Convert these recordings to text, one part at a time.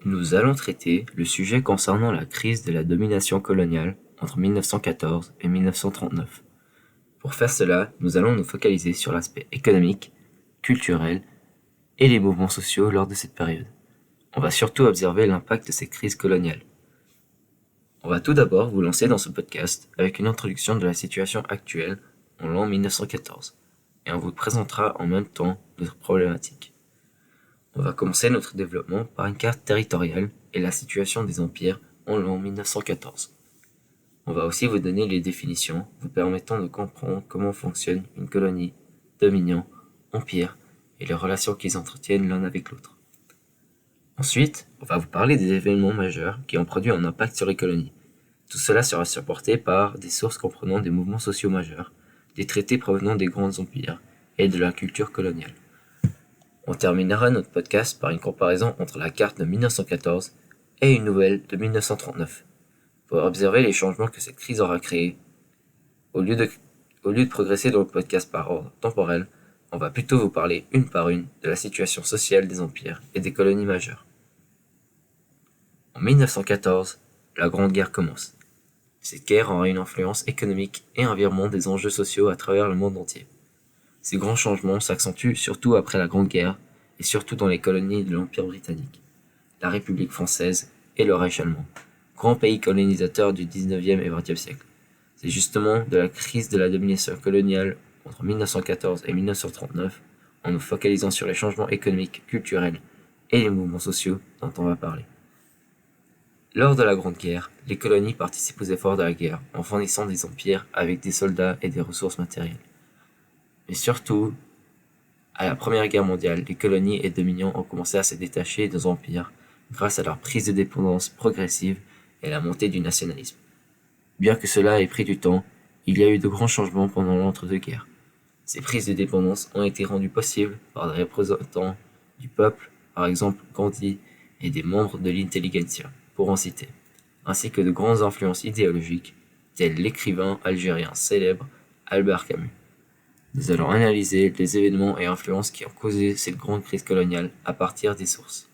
Nous allons traiter le sujet concernant la crise de la domination coloniale entre 1914 et 1939. Pour faire cela, nous allons nous focaliser sur l'aspect économique, culturel et les mouvements sociaux lors de cette période. On va surtout observer l'impact de ces crises coloniales. On va tout d'abord vous lancer dans ce podcast avec une introduction de la situation actuelle en l'an 1914 et on vous présentera en même temps notre problématique. On va commencer notre développement par une carte territoriale et la situation des empires en l'an 1914. On va aussi vous donner les définitions vous permettant de comprendre comment fonctionne une colonie, dominion, empire et les relations qu'ils entretiennent l'un avec l'autre. Ensuite, on va vous parler des événements majeurs qui ont produit un impact sur les colonies. Tout cela sera supporté par des sources comprenant des mouvements sociaux majeurs, des traités provenant des grands empires et de la culture coloniale. On terminera notre podcast par une comparaison entre la carte de 1914 et une nouvelle de 1939, pour observer les changements que cette crise aura créés. Au lieu de progresser dans le podcast par ordre temporel, on va plutôt vous parler une par une de la situation sociale des empires et des colonies majeures. En 1914, la Grande Guerre commence. Cette guerre aura une influence économique et un virement des enjeux sociaux à travers le monde entier. Ces grands changements s'accentuent surtout après la Grande Guerre et surtout dans les colonies de l'Empire britannique, la République française et le Reich allemand, grands pays colonisateurs du 19e et 20e siècle. C'est justement de la crise de la domination coloniale entre 1914 et 1939, en nous focalisant sur les changements économiques, culturels et les mouvements sociaux dont on va parler. Lors de la Grande Guerre, les colonies participent aux efforts de la guerre en fournissant des empires avec des soldats et des ressources matérielles. Mais surtout, à la Première Guerre mondiale, les colonies et dominions ont commencé à se détacher des empires grâce à leur prise de dépendance progressive et la montée du nationalisme. Bien que cela ait pris du temps, il y a eu de grands changements pendant l'entre-deux-guerres. Ces prises de dépendance ont été rendues possibles par des représentants du peuple, par exemple Gandhi, et des membres de l'intelligentsia, pour en citer, ainsi que de grandes influences idéologiques, tels l'écrivain algérien célèbre Albert Camus. Nous allons analyser les événements et influences qui ont causé cette grande crise coloniale à partir des sources.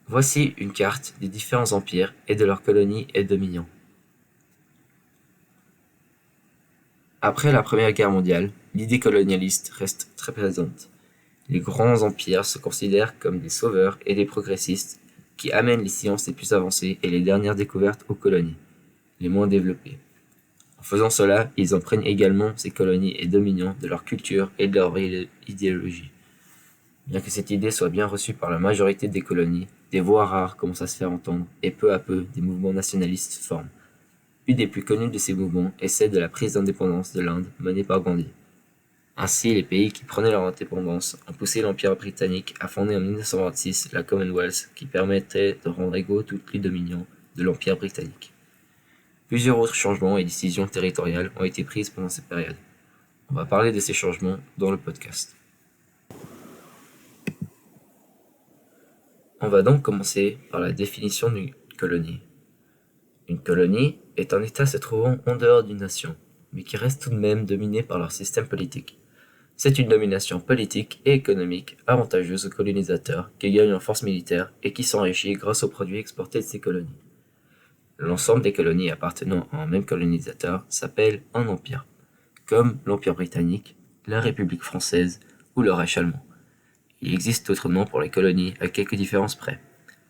Voici une carte des différents empires et de leurs colonies et dominions. Après la Première Guerre mondiale, l'idée colonialiste reste très présente. Les grands empires se considèrent comme des sauveurs et des progressistes qui amènent les sciences les plus avancées et les dernières découvertes aux colonies, les moins développées. En faisant cela, ils imprègnent également ces colonies et dominions de leur culture et de leur idéologie. Bien que cette idée soit bien reçue par la majorité des colonies, des voix rares commencent à se faire entendre et peu à peu des mouvements nationalistes se forment. Une des plus connues de ces mouvements est celle de la prise d'indépendance de l'Inde menée par Gandhi. Ainsi, les pays qui prenaient leur indépendance ont poussé l'Empire britannique à fonder en 1926 la Commonwealth qui permettait de rendre égaux toutes les dominions de l'Empire britannique. Plusieurs autres changements et décisions territoriales ont été prises pendant cette période. On va parler de ces changements dans le podcast. On va donc commencer par la définition d'une colonie. Une colonie est un État se trouvant en dehors d'une nation, mais qui reste tout de même dominé par leur système politique. C'est une domination politique et économique avantageuse aux colonisateurs qui gagnent en force militaire et qui s'enrichit grâce aux produits exportés de ces colonies. L'ensemble des colonies appartenant à un même colonisateur s'appelle un empire, comme l'Empire britannique, la République française ou le Reich allemand. Il existe d'autres noms pour les colonies à quelques différences près.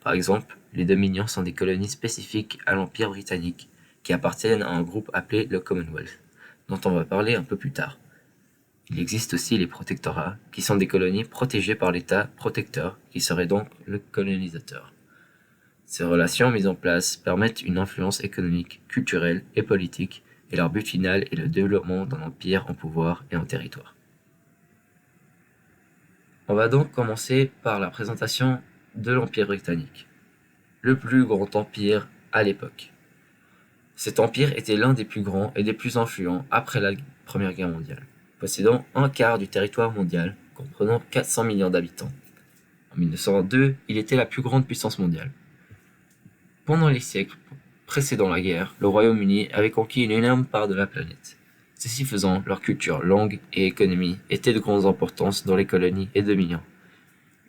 Par exemple, les dominions sont des colonies spécifiques à l'Empire britannique qui appartiennent à un groupe appelé le Commonwealth, dont on va parler un peu plus tard. Il existe aussi les protectorats, qui sont des colonies protégées par l'État protecteur, qui serait donc le colonisateur. Ces relations mises en place permettent une influence économique, culturelle et politique, et leur but final est le développement d'un empire en pouvoir et en territoire. On va donc commencer par la présentation de l'Empire britannique, le plus grand empire à l'époque. Cet empire était l'un des plus grands et des plus influents après la Première Guerre mondiale, possédant un quart du territoire mondial, comprenant 400 millions d'habitants. En 1902, il était la plus grande puissance mondiale. Pendant les siècles précédant la guerre, le Royaume-Uni avait conquis une énorme part de la planète. Ceci faisant, leur culture, langue et économie étaient de grande importance dans les colonies et dominions.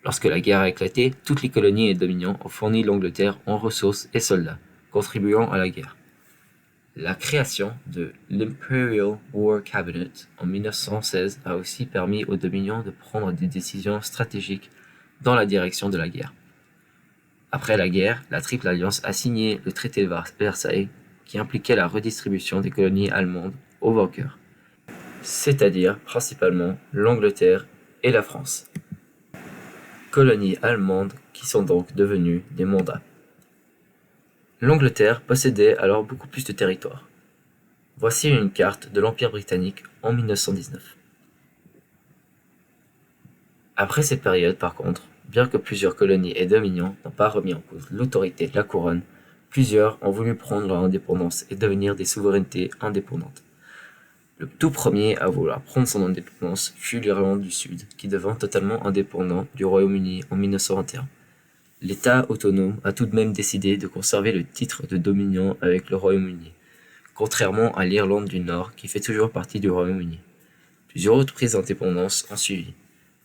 Lorsque la guerre a éclaté, toutes les colonies et dominions ont fourni l'Angleterre en ressources et soldats, contribuant à la guerre. La création de l'Imperial War Cabinet en 1916 a aussi permis aux dominions de prendre des décisions stratégiques dans la direction de la guerre. Après la guerre, la Triple Alliance a signé le traité de Versailles qui impliquait la redistribution des colonies allemandes aux vainqueurs, c'est-à-dire principalement l'Angleterre et la France. Colonies allemandes qui sont donc devenues des mandats. L'Angleterre possédait alors beaucoup plus de territoire. Voici une carte de l'Empire britannique en 1919. Après cette période, par contre, bien que plusieurs colonies et dominions n'ont pas remis en cause l'autorité de la couronne, plusieurs ont voulu prendre leur indépendance et devenir des souverainetés indépendantes. Le tout premier à vouloir prendre son indépendance fut l'Irlande du Sud, qui devint totalement indépendant du Royaume-Uni en 1921. L'État autonome a tout de même décidé de conserver le titre de dominion avec le Royaume-Uni, contrairement à l'Irlande du Nord qui fait toujours partie du Royaume-Uni. Plusieurs autres prises d'indépendance ont suivi.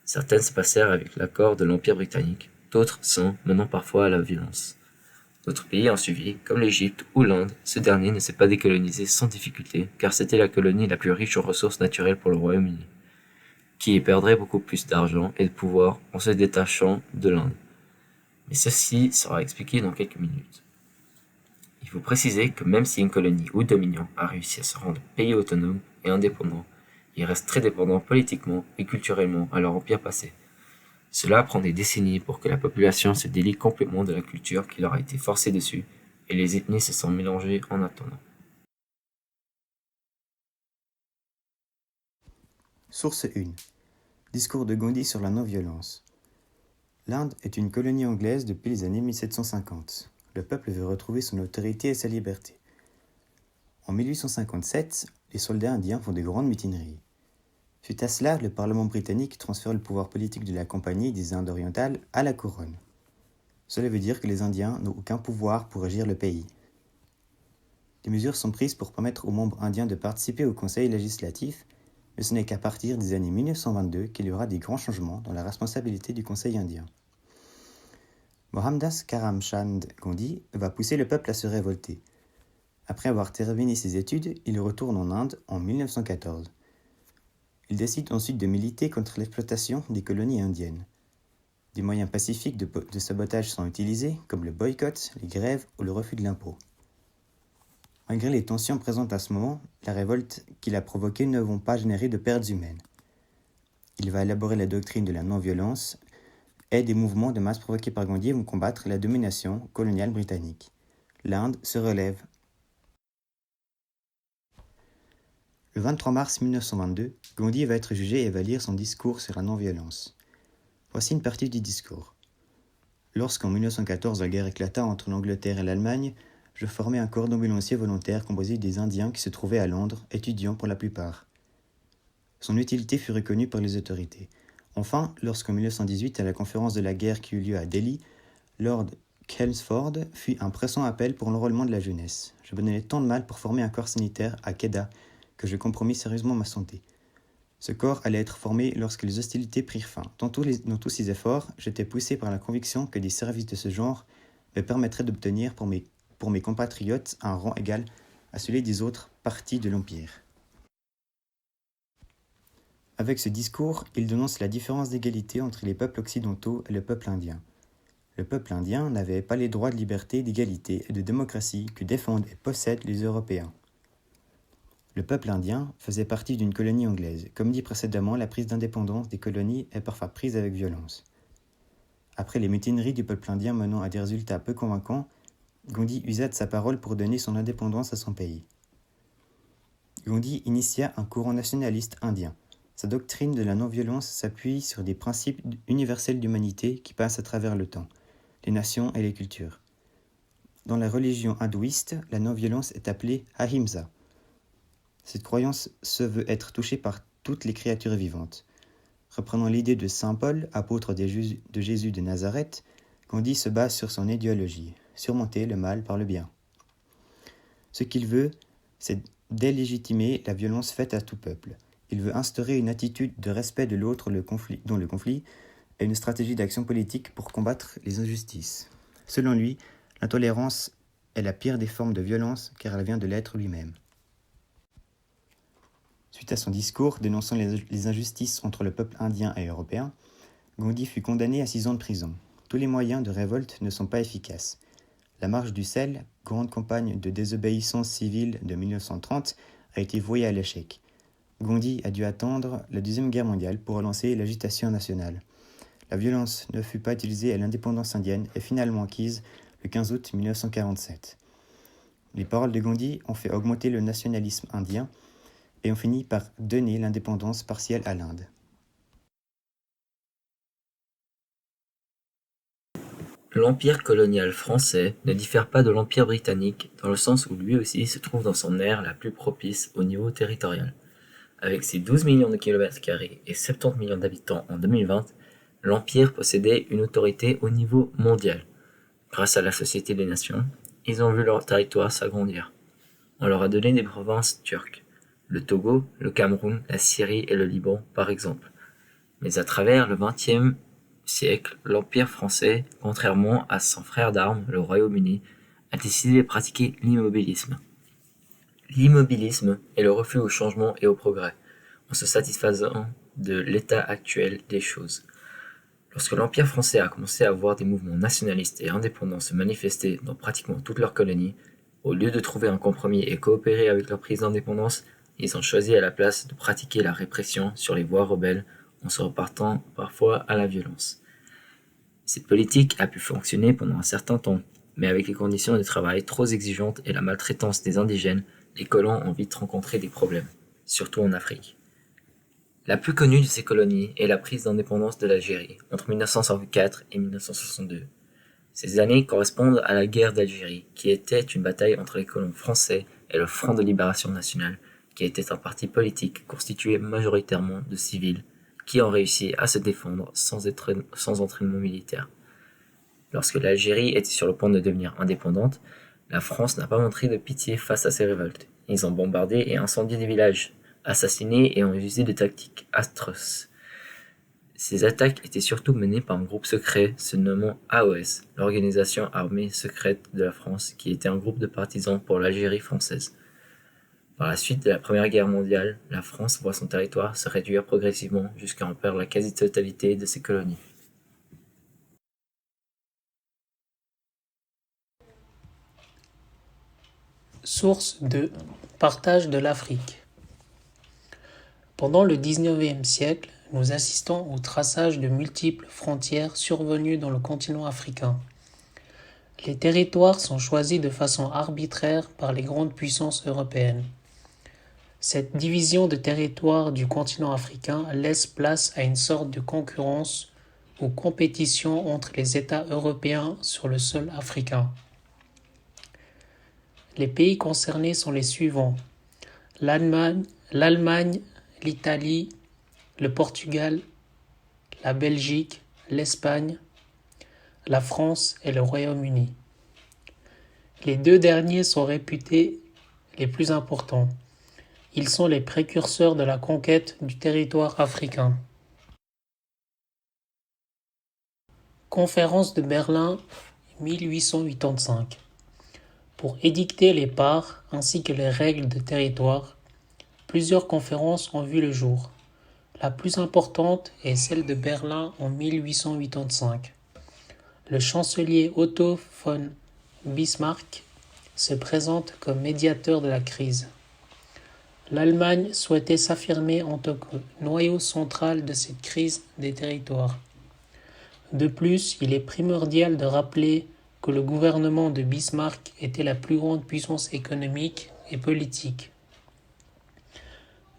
Certaines se passèrent avec l'accord de l'Empire britannique, d'autres sans, menant parfois à la violence. D'autres pays ont suivi, comme l'Égypte ou l'Inde. Ce dernier ne s'est pas décolonisé sans difficulté, car c'était la colonie la plus riche en ressources naturelles pour le Royaume-Uni, qui y perdrait beaucoup plus d'argent et de pouvoir en se détachant de l'Inde. Mais ceci sera expliqué dans quelques minutes. Il faut préciser que même si une colonie ou dominion a réussi à se rendre pays autonome et indépendant, il reste très dépendant politiquement et culturellement à leur empire passé. Cela prend des décennies pour que la population se délie complètement de la culture qui leur a été forcée dessus, et les ethnies se sont mélangées en attendant. Source 1. Discours de Gandhi sur la non-violence. L'Inde est une colonie anglaise depuis les années 1750. Le peuple veut retrouver son autorité et sa liberté. En 1857, les soldats indiens font de grandes mutineries. Suite à cela, le Parlement britannique transfère le pouvoir politique de la Compagnie des Indes orientales à la couronne. Cela veut dire que les Indiens n'ont aucun pouvoir pour régir le pays. Des mesures sont prises pour permettre aux membres indiens de participer au conseil législatif, mais ce n'est qu'à partir des années 1922 qu'il y aura des grands changements dans la responsabilité du conseil indien. Mohandas Karamchand Gandhi va pousser le peuple à se révolter. Après avoir terminé ses études, il retourne en Inde en 1914. Il décide ensuite de militer contre l'exploitation des colonies indiennes. Des moyens pacifiques de sabotage sont utilisés, comme le boycott, les grèves ou le refus de l'impôt. Malgré les tensions présentes à ce moment, la révolte qu'il a provoquée ne vont pas générer de pertes humaines. Il va élaborer la doctrine de la non-violence et des mouvements de masse provoqués par Gandhi vont combattre la domination coloniale britannique. L'Inde se relève. Le 23 mars 1922, Gandhi va être jugé et va lire son discours sur la non-violence. Voici une partie du discours. Lorsqu'en 1914 la guerre éclata entre l'Angleterre et l'Allemagne, je formai un corps d'ambulanciers volontaires composé des Indiens qui se trouvaient à Londres, étudiants pour la plupart. Son utilité fut reconnue par les autorités. Enfin, lorsqu'en 1918, à la conférence de la guerre qui eut lieu à Delhi, Lord Chelmsford fit un pressant appel pour l'enrôlement de la jeunesse. Je me donnais tant de mal pour former un corps sanitaire à Kedah que je compromis sérieusement ma santé. Ce corps allait être formé lorsque les hostilités prirent fin. Dans tous ces efforts, j'étais poussé par la conviction que des services de ce genre me permettraient d'obtenir pour mes compatriotes un rang égal à celui des autres parties de l'Empire. Avec ce discours, il dénonce la différence d'égalité entre les peuples occidentaux et le peuple indien. Le peuple indien n'avait pas les droits de liberté, d'égalité et de démocratie que défendent et possèdent les Européens. Le peuple indien faisait partie d'une colonie anglaise. Comme dit précédemment, la prise d'indépendance des colonies est parfois prise avec violence. Après les mutineries du peuple indien menant à des résultats peu convaincants, Gandhi usa de sa parole pour donner son indépendance à son pays. Gandhi initia un courant nationaliste indien. Sa doctrine de la non-violence s'appuie sur des principes universels d'humanité qui passent à travers le temps, les nations et les cultures. Dans la religion hindouiste, la non-violence est appelée ahimsa. Cette croyance se veut être touchée par toutes les créatures vivantes. Reprenant l'idée de saint Paul, apôtre de Jésus de Nazareth, Gandhi se base sur son idéologie, surmonter le mal par le bien. Ce qu'il veut, c'est délégitimer la violence faite à tout peuple. Il veut instaurer une attitude de respect de l'autre dont le conflit et une stratégie d'action politique pour combattre les injustices. Selon lui, l'intolérance est la pire des formes de violence car elle vient de l'être lui-même. Suite à son discours dénonçant les injustices entre le peuple indien et européen, Gandhi fut condamné à 6 ans de prison. Tous les moyens de révolte ne sont pas efficaces. La marche du sel, grande campagne de désobéissance civile de 1930, a été vouée à l'échec. Gandhi a dû attendre la Deuxième Guerre mondiale pour relancer l'agitation nationale. La violence ne fut pas utilisée à l'indépendance indienne et finalement acquise le 15 août 1947. Les paroles de Gandhi ont fait augmenter le nationalisme indien et ont fini par donner l'indépendance partielle à l'Inde. L'empire colonial français ne diffère pas de l'empire britannique dans le sens où lui aussi se trouve dans son ère la plus propice au niveau territorial. Avec ses 12 millions de kilomètres carrés et 70 millions d'habitants en 2020, l'empire possédait une autorité au niveau mondial. Grâce à la Société des Nations, ils ont vu leur territoire s'agrandir. On leur a donné des provinces turques, le Togo, le Cameroun, la Syrie et le Liban par exemple. Mais à travers le XXe siècle, l'Empire français, contrairement à son frère d'armes, le Royaume-Uni, a décidé de pratiquer l'immobilisme. L'immobilisme est le refus au changement et au progrès, en se satisfaisant de l'état actuel des choses. Lorsque l'Empire français a commencé à voir des mouvements nationalistes et indépendants se manifester dans pratiquement toutes leurs colonies, au lieu de trouver un compromis et coopérer avec leur prise d'indépendance, ils ont choisi à la place de pratiquer la répression sur les voies rebelles en se repartant parfois à la violence. Cette politique a pu fonctionner pendant un certain temps, mais avec les conditions de travail trop exigeantes et la maltraitance des indigènes, les colons ont vite rencontré des problèmes, surtout en Afrique. La plus connue de ces colonies est la prise d'indépendance de l'Algérie, entre 1964 et 1962. Ces années correspondent à la guerre d'Algérie, qui était une bataille entre les colons français et le Front de Libération Nationale, qui était un parti politique constitué majoritairement de civils, qui ont réussi à se défendre sans entraînement militaire. Lorsque l'Algérie était sur le point de devenir indépendante, la France n'a pas montré de pitié face à ces révoltes. Ils ont bombardé et incendié des villages, assassiné et ont usé de tactiques atroces. Ces attaques étaient surtout menées par un groupe secret se nommant AOS, l'Organisation armée secrète de la France, qui était un groupe de partisans pour l'Algérie française. Par la suite de la Première Guerre mondiale, la France voit son territoire se réduire progressivement jusqu'à en perdre la quasi-totalité de ses colonies. Source 2. Partage de l'Afrique. Pendant le XIXe siècle, nous assistons au traçage de multiples frontières survenues dans le continent africain. Les territoires sont choisis de façon arbitraire par les grandes puissances européennes. Cette division de territoire du continent africain laisse place à une sorte de concurrence ou compétition entre les États européens sur le sol africain. Les pays concernés sont les suivants: l'Allemagne, l'Italie, le Portugal, la Belgique, l'Espagne, la France et le Royaume-Uni. Les deux derniers sont réputés les plus importants. Ils sont les précurseurs de la conquête du territoire africain. Conférence de Berlin 1885. Pour édicter les parts ainsi que les règles de territoire, plusieurs conférences ont vu le jour. La plus importante est celle de Berlin en 1885. Le chancelier Otto von Bismarck se présente comme médiateur de la crise. L'Allemagne souhaitait s'affirmer en tant que noyau central de cette crise des territoires. De plus, il est primordial de rappeler que le gouvernement de Bismarck était la plus grande puissance économique et politique,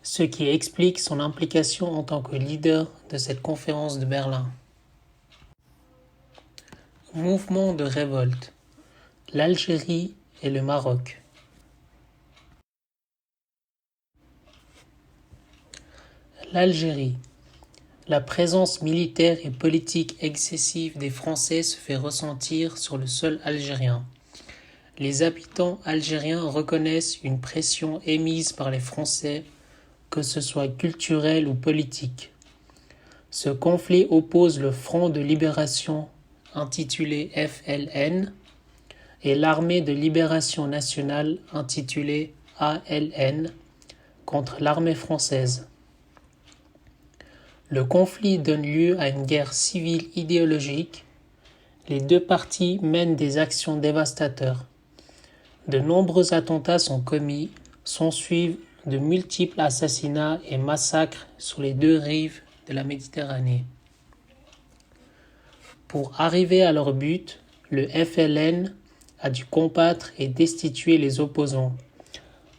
ce qui explique son implication en tant que leader de cette conférence de Berlin. Mouvement de révolte. L'Algérie et le Maroc. L'Algérie. La présence militaire et politique excessive des Français se fait ressentir sur le sol algérien. Les habitants algériens reconnaissent une pression émise par les Français, que ce soit culturelle ou politique. Ce conflit oppose le Front de libération intitulé FLN et l'Armée de libération nationale intitulée ALN contre l'armée française. Le conflit donne lieu à une guerre civile idéologique. Les deux parties mènent des actions dévastatrices. De nombreux attentats sont commis, s'ensuivent de multiples assassinats et massacres sur les deux rives de la Méditerranée. Pour arriver à leur but, le FLN a dû combattre et destituer les opposants.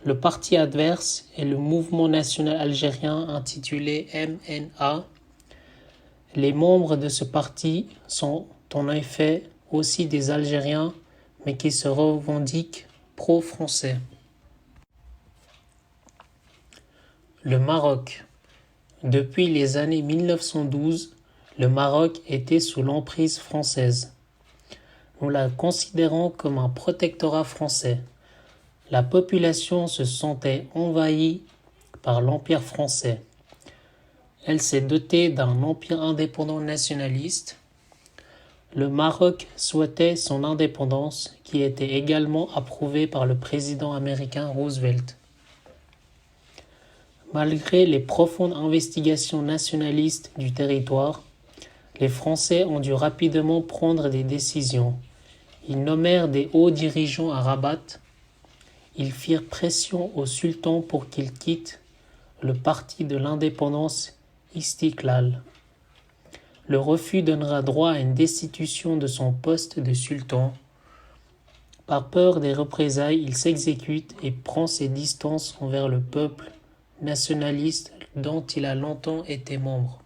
Le parti adverse est le Mouvement national algérien intitulé MNA. Les membres de ce parti sont en effet aussi des Algériens, mais qui se revendiquent pro-français. Le Maroc. Depuis les années 1912, le Maroc était sous l'emprise française. Nous la considérons comme un protectorat français. La population se sentait envahie par l'Empire français. Elle s'est dotée d'un empire indépendant nationaliste. Le Maroc souhaitait son indépendance, qui était également approuvée par le président américain Roosevelt. Malgré les profondes investigations nationalistes du territoire, les Français ont dû rapidement prendre des décisions. Ils nommèrent des hauts dirigeants à Rabat. Ils firent pression au sultan pour qu'il quitte le parti de l'indépendance Istiqlal. Le refus donnera droit à une destitution de son poste de sultan. Par peur des représailles, il s'exécute et prend ses distances envers le peuple nationaliste dont il a longtemps été membre.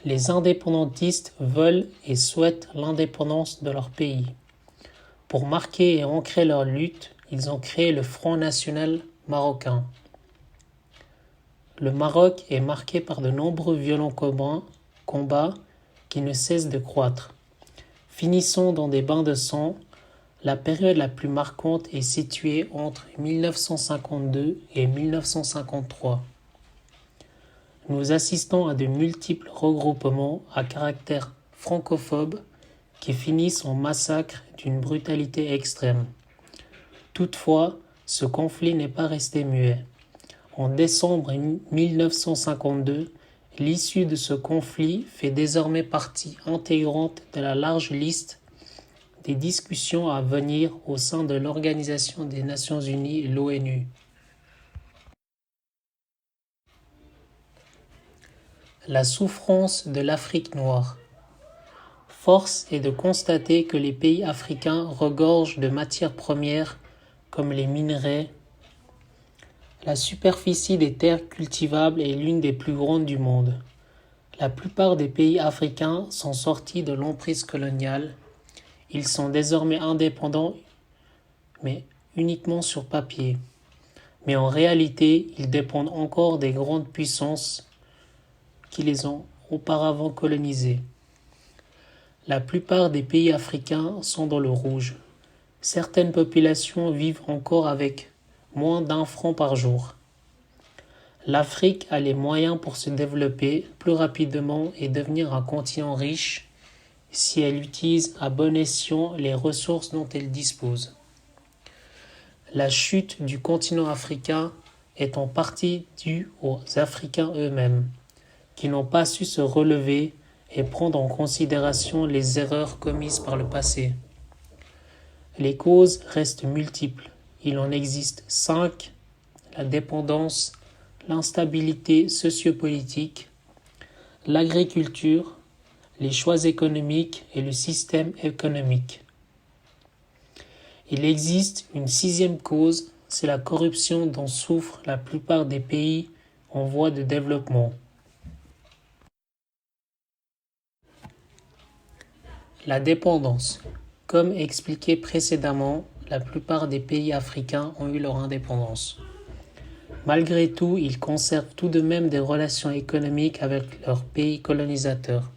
Les indépendantistes veulent et souhaitent l'indépendance de leur pays. Pour marquer et ancrer leur lutte, ils ont créé le Front national marocain. Le Maroc est marqué par de nombreux violents combats qui ne cessent de croître. Finissant dans des bains de sang, la période la plus marquante est située entre 1952 et 1953. Nous assistons à de multiples regroupements à caractère francophobe qui finissent en massacre d'une brutalité extrême. Toutefois, ce conflit n'est pas resté muet. En décembre 1952, l'issue de ce conflit fait désormais partie intégrante de la large liste des discussions à venir au sein de l'Organisation des Nations Unies, l'ONU. La souffrance de l'Afrique noire. Force est de constater que les pays africains regorgent de matières premières comme les minerais. La superficie des terres cultivables est l'une des plus grandes du monde. La plupart des pays africains sont sortis de l'emprise coloniale. Ils sont désormais indépendants, mais uniquement sur papier. Mais en réalité, ils dépendent encore des grandes puissances qui les ont auparavant colonisés. La plupart des pays africains sont dans le rouge. Certaines populations vivent encore avec moins d'1 franc par jour. L'Afrique a les moyens pour se développer plus rapidement et devenir un continent riche si elle utilise à bon escient les ressources dont elle dispose. La chute du continent africain est en partie due aux Africains eux-mêmes, qui n'ont pas su se relever et prendre en considération les erreurs commises par le passé. Les causes restent multiples. Il en existe 5, la dépendance, l'instabilité sociopolitique, l'agriculture, les choix économiques et le système économique. Il existe une 6e cause, c'est la corruption dont souffrent la plupart des pays en voie de développement. La dépendance. Comme expliqué précédemment, la plupart des pays africains ont eu leur indépendance. Malgré tout, ils conservent tout de même des relations économiques avec leurs pays colonisateurs.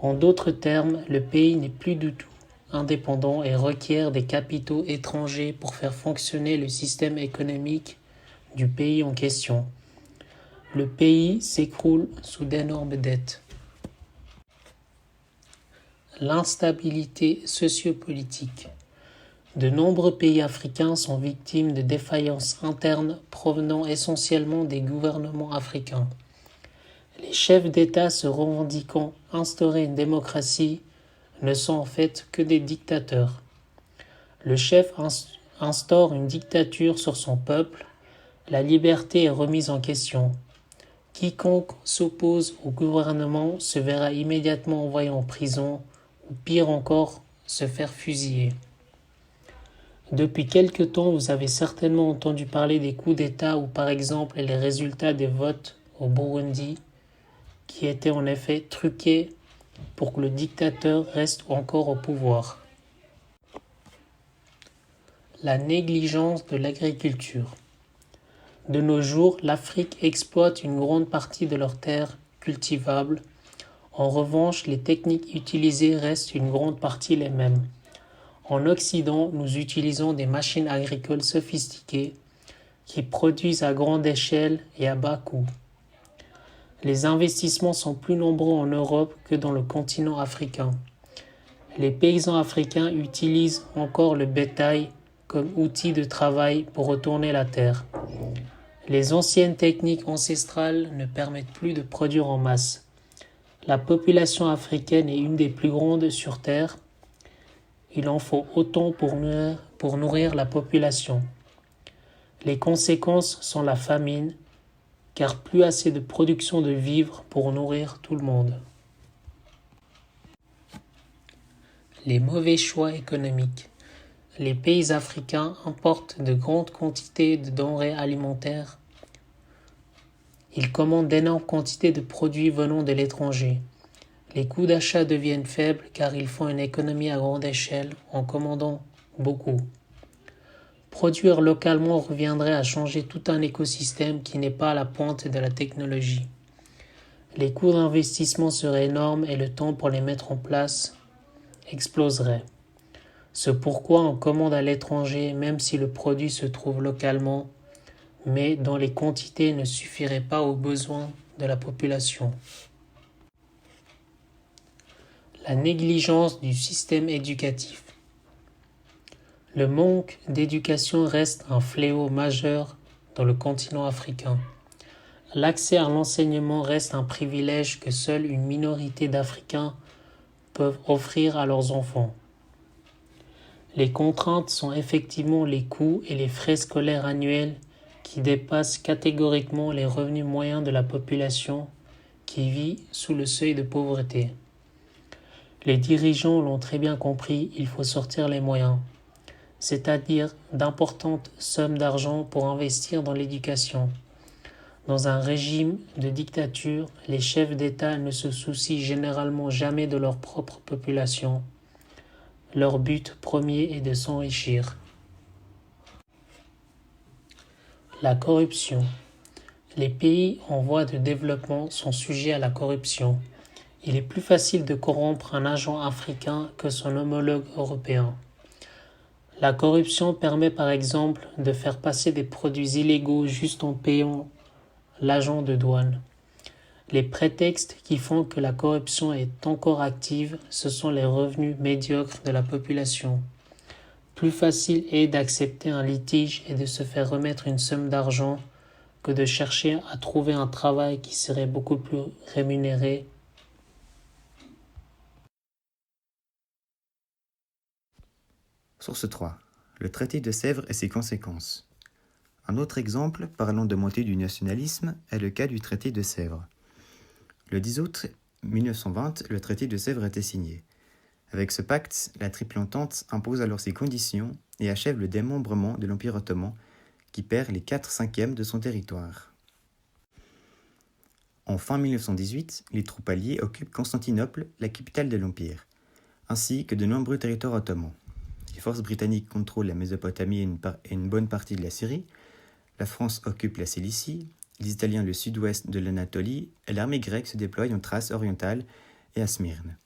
En d'autres termes, le pays n'est plus du tout indépendant et requiert des capitaux étrangers pour faire fonctionner le système économique du pays en question. le pays s'écroule sous d'énormes dettes. L'instabilité sociopolitique. De nombreux pays africains sont victimes de défaillances internes provenant essentiellement des gouvernements africains. Les chefs d'État se revendiquant instaurer une démocratie ne sont en fait que des dictateurs. Le chef instaure une dictature sur son peuple, la liberté est remise en question. Quiconque s'oppose au gouvernement se verra immédiatement envoyé en prison ou pire encore, se faire fusiller. Depuis quelque temps, vous avez certainement entendu parler des coups d'État ou par exemple les résultats des votes au Burundi qui étaient en effet truqués pour que le dictateur reste encore au pouvoir. La négligence de l'agriculture. De nos jours, l'Afrique exploite une grande partie de leurs terres cultivables. En revanche, les techniques utilisées restent une grande partie les mêmes. En Occident, nous utilisons des machines agricoles sophistiquées qui produisent à grande échelle et à bas coût. Les investissements sont plus nombreux en Europe que dans le continent africain. Les paysans africains utilisent encore le bétail comme outil de travail pour retourner la terre. Les anciennes techniques ancestrales ne permettent plus de produire en masse. La population africaine est une des plus grandes sur Terre. Il en faut autant pour nourrir la population. Les conséquences sont la famine, car plus assez de production de vivres pour nourrir tout le monde. Les mauvais choix économiques. Les pays africains importent de grandes quantités de denrées alimentaires. Ils commandent d'énormes quantités de produits venant de l'étranger. Les coûts d'achat deviennent faibles car ils font une économie à grande échelle en commandant beaucoup. Produire localement reviendrait à changer tout un écosystème qui n'est pas à la pointe de la technologie. Les coûts d'investissement seraient énormes et le temps pour les mettre en place exploserait. C'est pourquoi on commande à l'étranger même si le produit se trouve localement, mais dont les quantités ne suffiraient pas aux besoins de la population. La négligence du système éducatif. Le manque d'éducation reste un fléau majeur dans le continent africain. L'accès à l'enseignement reste un privilège que seule une minorité d'Africains peuvent offrir à leurs enfants. Les contraintes sont effectivement les coûts et les frais scolaires annuels qui dépassent catégoriquement les revenus moyens de la population qui vit sous le seuil de pauvreté. Les dirigeants l'ont très bien compris, il faut sortir les moyens, c'est-à-dire d'importantes sommes d'argent pour investir dans l'éducation. Dans un régime de dictature, les chefs d'État ne se soucient généralement jamais de leur propre population. Leur but premier est de s'enrichir. La corruption. Les pays en voie de développement sont sujets à la corruption. Il est plus facile de corrompre un agent africain que son homologue européen. La corruption permet par exemple de faire passer des produits illégaux juste en payant l'agent de douane. Les prétextes qui font que la corruption est encore active, ce sont les revenus médiocres de la population. Plus facile est d'accepter un litige et de se faire remettre une somme d'argent que de chercher à trouver un travail qui serait beaucoup plus rémunéré. Source 3. Le traité de Sèvres et ses conséquences. Un autre exemple, parlant de montée du nationalisme, est le cas du traité de Sèvres. Le 10 août 1920, le traité de Sèvres était signé. Avec ce pacte, la Triple Entente impose alors ses conditions et achève le démembrement de l'Empire ottoman, qui perd les 4/5 de son territoire. En fin 1918, les troupes alliées occupent Constantinople, la capitale de l'Empire, ainsi que de nombreux territoires ottomans. Les forces britanniques contrôlent la Mésopotamie et une bonne partie de la Syrie, la France occupe la Cilicie, les Italiens le sud-ouest de l'Anatolie et l'armée grecque se déploie en Thrace orientale et à Smyrne.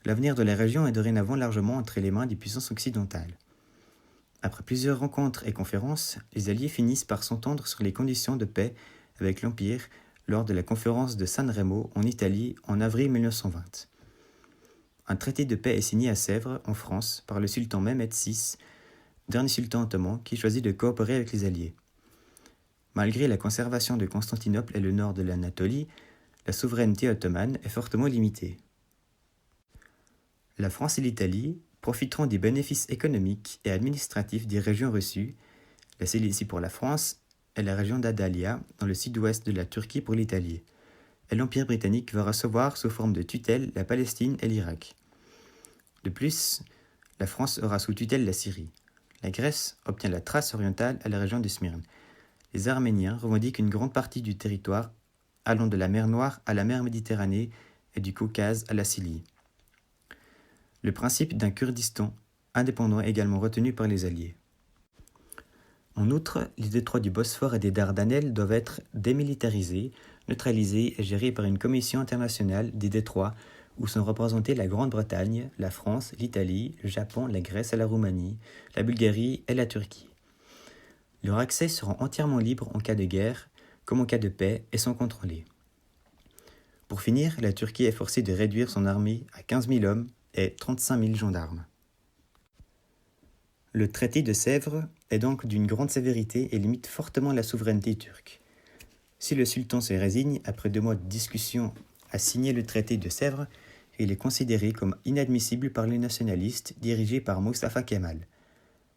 L'avenir de la région est dorénavant largement entre les mains des puissances occidentales. Après plusieurs rencontres et conférences, les Alliés finissent par s'entendre sur les conditions de paix avec l'Empire lors de la conférence de San Remo en Italie en avril 1920. Un traité de paix est signé à Sèvres, en France, par le sultan Mehmed VI, dernier sultan ottoman qui choisit de coopérer avec les Alliés. Malgré la conservation de Constantinople et le nord de l'Anatolie, la souveraineté ottomane est fortement limitée. La France et l'Italie profiteront des bénéfices économiques et administratifs des régions reçues, la Cilicie pour la France et la région d'Adalia dans le sud-ouest de la Turquie pour l'Italie. Et l'Empire britannique va recevoir sous forme de tutelle la Palestine et l'Irak. De plus, la France aura sous tutelle la Syrie. La Grèce obtient la Thrace orientale à la région de Smyrne. Les Arméniens revendiquent une grande partie du territoire allant de la mer Noire à la mer Méditerranée et du Caucase à la Cilicie. Le principe d'un Kurdistan indépendant est également retenu par les Alliés. En outre, les détroits du Bosphore et des Dardanelles doivent être démilitarisés, neutralisés et gérés par une commission internationale des détroits où sont représentés la Grande-Bretagne, la France, l'Italie, le Japon, la Grèce et la Roumanie, la Bulgarie et la Turquie. Leur accès sera entièrement libre en cas de guerre, comme en cas de paix, et sans contrôler. Pour finir, la Turquie est forcée de réduire son armée à 15 000 hommes et 35 000 gendarmes. Le traité de Sèvres est donc d'une grande sévérité et limite fortement la souveraineté turque. Si le sultan se résigne, après 2 mois de discussion, à signer le traité de Sèvres, il est considéré comme inadmissible par les nationalistes dirigés par Mustafa Kemal.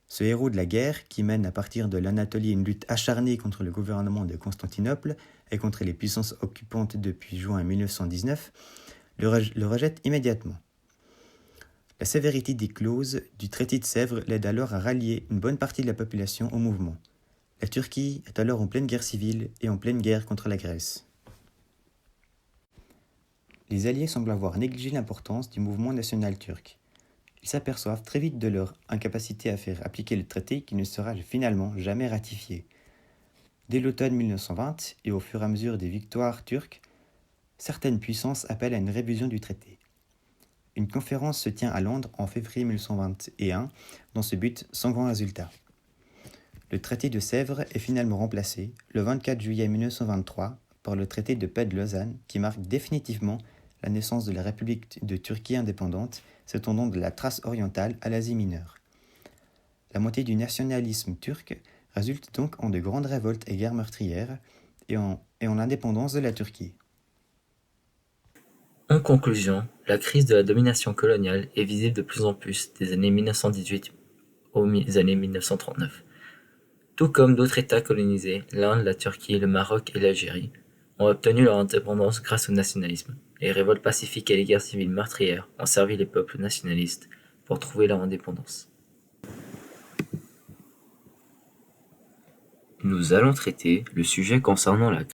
Ce héros de la guerre, qui mène à partir de l'Anatolie une lutte acharnée contre le gouvernement de Constantinople et contre les puissances occupantes depuis juin 1919, le rejette immédiatement. La sévérité des clauses du traité de Sèvres l'aide alors à rallier une bonne partie de la population au mouvement. La Turquie est alors en pleine guerre civile et en pleine guerre contre la Grèce. Les Alliés semblent avoir négligé l'importance du mouvement national turc. Ils s'aperçoivent très vite de leur incapacité à faire appliquer le traité qui ne sera finalement jamais ratifié. Dès l'automne 1920 et au fur et à mesure des victoires turques, certaines puissances appellent à une révision du traité. Une conférence se tient à Londres en février 1921 dans ce but sans grand résultat. Le traité de Sèvres est finalement remplacé le 24 juillet 1923 par le traité de paix de Lausanne qui marque définitivement la naissance de la République de Turquie indépendante s'étendant de la Thrace orientale à l'Asie mineure. La montée du nationalisme turc résulte donc en de grandes révoltes et guerres meurtrières et en l'indépendance de la Turquie. En conclusion, la crise de la domination coloniale est visible de plus en plus des années 1918 aux années 1939. Tout comme d'autres États colonisés, l'Inde, la Turquie, le Maroc et l'Algérie ont obtenu leur indépendance grâce au nationalisme. Les révoltes pacifiques et les guerres civiles meurtrières ont servi les peuples nationalistes pour trouver leur indépendance. Nous allons traiter le sujet concernant la